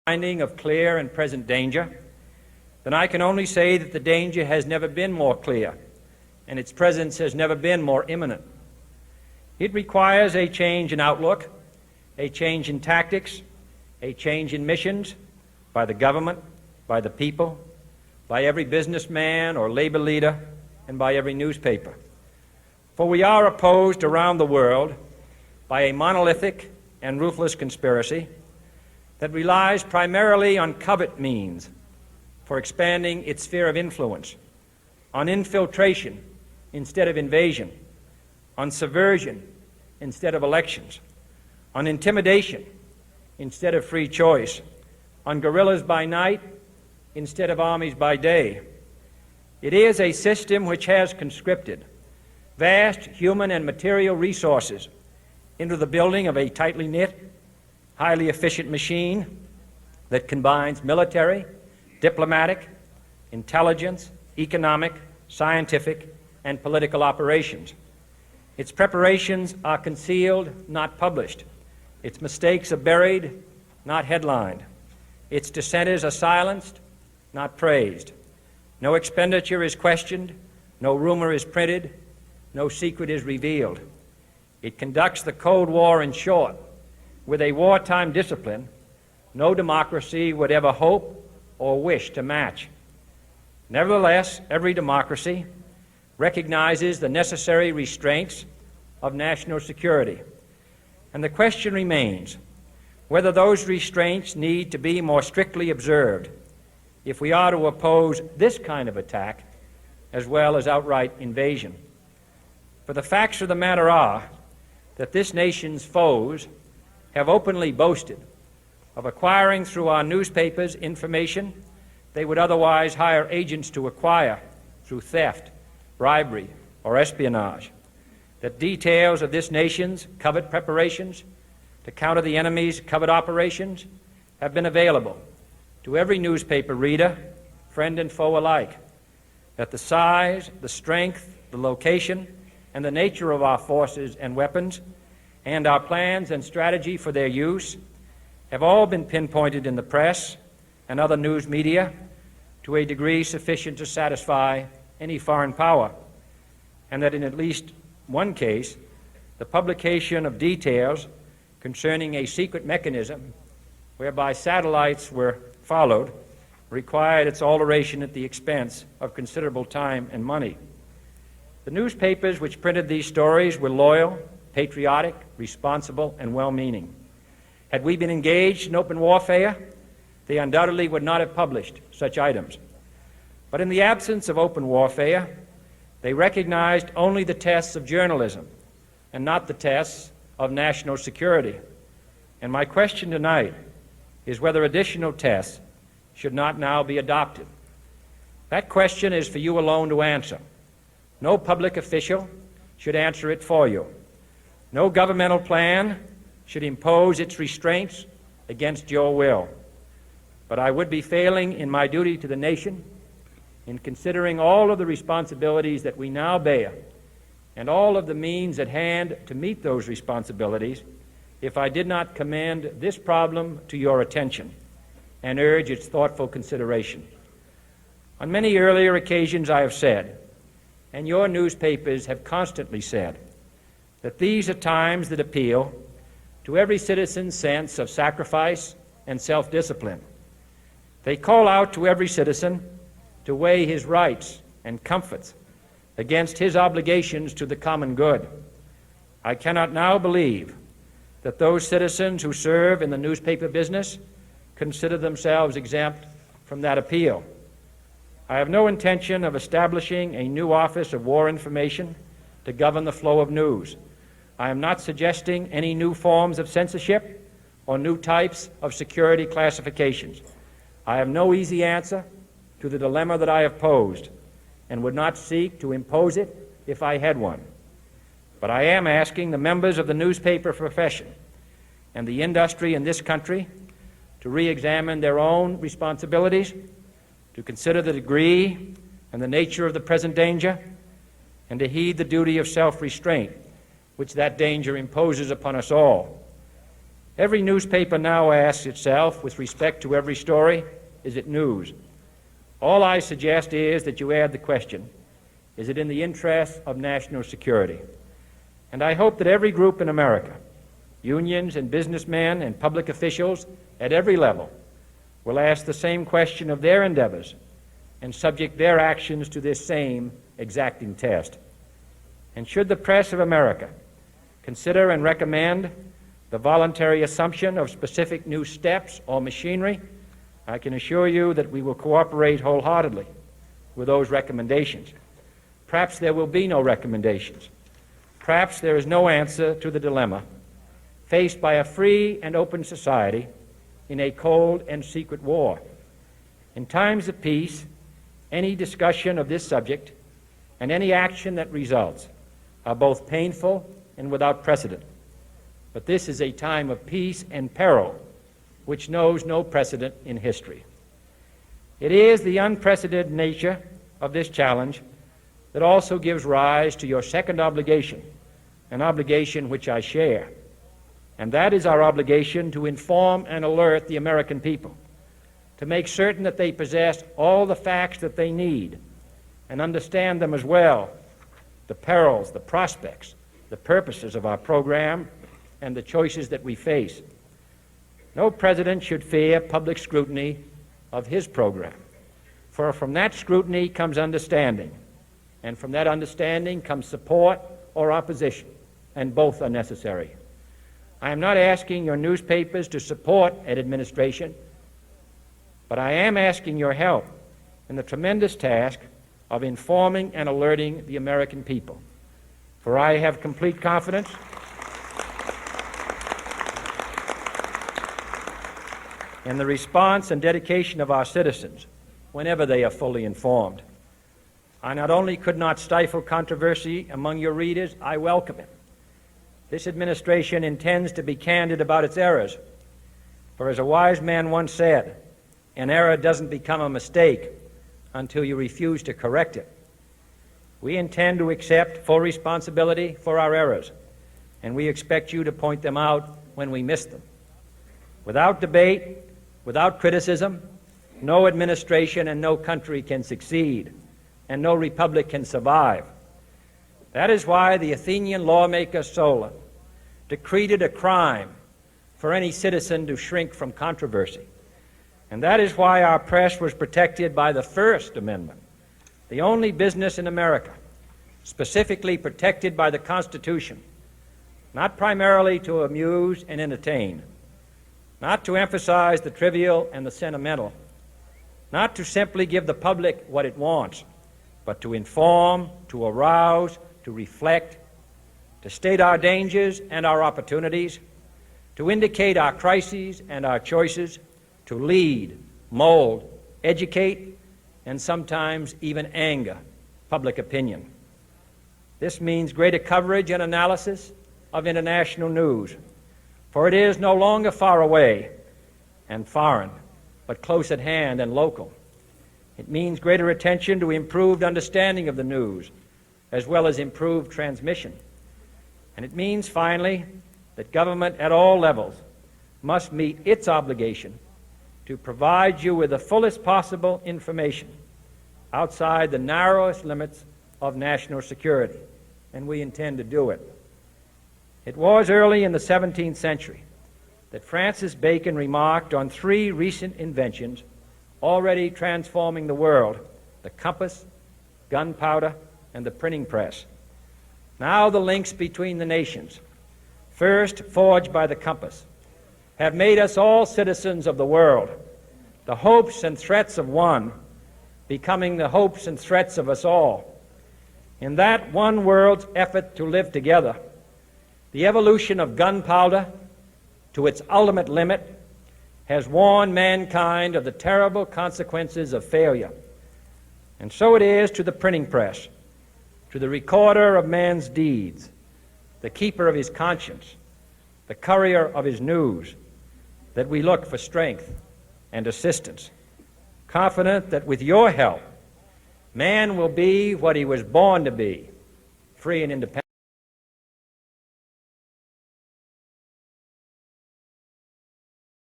finding of clear and present danger, then I can only say that the danger has never been more clear and its presence has never been more imminent. It requires a change in outlook, a change in tactics, a change in missions by the government, by the people, by every businessman or labor leader, and by every newspaper. For we are opposed around the world by a monolithic and ruthless conspiracy that relies primarily on covert means for expanding its sphere of influence, on infiltration instead of invasion, on subversion instead of elections, on intimidation instead of free choice, on guerrillas by night instead of armies by day. It is a system which has conscripted vast human and material resources into the building of a tightly knit, highly efficient machine that combines military, diplomatic, intelligence, economic, scientific, and political operations. Its preparations are concealed, not published. Its mistakes are buried, not headlined. Its dissenters are silenced, not praised. No expenditure is questioned, no rumor is printed, no secret is revealed. It conducts the Cold War, in short, with a wartime discipline no democracy would ever hope or wish to match. Nevertheless, every democracy recognizes the necessary restraints of national security, and the question remains whether those restraints need to be more strictly observed if we are to oppose this kind of attack as well as outright invasion. For the facts of the matter are that this nation's foes have openly boasted of acquiring through our newspapers information they would otherwise hire agents to acquire through theft, bribery, or espionage, that details of this nation's covert preparations to counter the enemy's covert operations have been available to every newspaper reader, friend and foe alike, that the size, the strength, the location, and the nature of our forces and weapons and our plans and strategy for their use have all been pinpointed in the press and other news media to a degree sufficient to satisfy any foreign power, and that in at least one case, the publication of details concerning a secret mechanism whereby satellites were followed required its alteration at the expense of considerable time and money. The newspapers which printed these stories were loyal, patriotic, responsible, and well-meaning. Had we been engaged in open warfare, they undoubtedly would not have published such items. But in the absence of open warfare, they recognized only the tests of journalism and not the tests of national security. And my question tonight is whether additional tests should not now be adopted. That question is for you alone to answer. No public official should answer it for you. No governmental plan should impose its restraints against your will. But I would be failing in my duty to the nation in considering all of the responsibilities that we now bear and all of the means at hand to meet those responsibilities if I did not commend this problem to your attention and urge its thoughtful consideration. On many earlier occasions I have said, and your newspapers have constantly said, that these are times that appeal to every citizen's sense of sacrifice and self-discipline. They call out to every citizen to weigh his rights and comforts against his obligations to the common good. I cannot now believe that those citizens who serve in the newspaper business consider themselves exempt from that appeal. I have no intention of establishing a new Office of War Information to govern the flow of news. I am not suggesting any new forms of censorship or new types of security classifications. I have no easy answer to the dilemma that I have posed and would not seek to impose it if I had one. But I am asking the members of the newspaper profession and the industry in this country to re-examine their own responsibilities, to consider the degree and the nature of the present danger, and to heed the duty of self-restraint which that danger imposes upon us all. Every newspaper now asks itself, with respect to every story, is it news? All I suggest is that you add the question, is it in the interest of national security? And I hope that every group in America, unions and businessmen and public officials at every level, will ask the same question of their endeavors and subject their actions to this same exacting test. And should the press of America consider and recommend the voluntary assumption of specific new steps or machinery, I can assure you that we will cooperate wholeheartedly with those recommendations. Perhaps there will be no recommendations. Perhaps there is no answer to the dilemma faced by a free and open society in a cold and secret war. In times of peace, any discussion of this subject and any action that results are both painful and without precedent. But this is a time of peace and peril which knows no precedent in history. It is the unprecedented nature of this challenge that also gives rise to your second obligation, an obligation which I share, and that is our obligation to inform and alert the American people, to make certain that they possess all the facts that they need and understand them as well, the perils, the prospects, the purposes of our program, and the choices that we face. No president should fear public scrutiny of his program, for from that scrutiny comes understanding, and from that understanding comes support or opposition, and both are necessary. I am not asking your newspapers to support an administration, but I am asking your help in the tremendous task of informing and alerting the American people. For I have complete confidence in the response and dedication of our citizens whenever they are fully informed. I not only could not stifle controversy among your readers, I welcome it. This administration intends to be candid about its errors. For as a wise man once said, an error doesn't become a mistake until you refuse to correct it. We intend to accept full responsibility for our errors, and we expect you to point them out when we miss them. Without debate, without criticism, no administration and no country can succeed, and no republic can survive. That is why the Athenian lawmaker Solon decreed it a crime for any citizen to shrink from controversy. And that is why our press was protected by the First Amendment, the only business in America specifically protected by the Constitution, not primarily to amuse and entertain, not to emphasize the trivial and the sentimental, not to simply give the public what it wants, but to inform, to arouse, to reflect, to state our dangers and our opportunities, to indicate our crises and our choices, to lead, mold, educate, and sometimes even anger public opinion. This means greater coverage and analysis of international news, for it is no longer far away and foreign, but close at hand and local. It means greater attention to improved understanding of the news, as well as improved transmission. And it means, finally, that government at all levels must meet its obligation to provide you with the fullest possible information outside the narrowest limits of national security, and we intend to do it. It was early in the 17th century that Francis Bacon remarked on three recent inventions already transforming the world: the compass, gunpowder, and the printing press. Now the links between the nations, first forged by the compass, have made us all citizens of the world, the hopes and threats of one becoming the hopes and threats of us all. In that one world's effort to live together, the evolution of gunpowder to its ultimate limit has warned mankind of the terrible consequences of failure. And so it is to the printing press, to the recorder of man's deeds, the keeper of his conscience, the courier of his news, that we look for strength and assistance, confident that with your help, man will be what he was born to be, free and independent.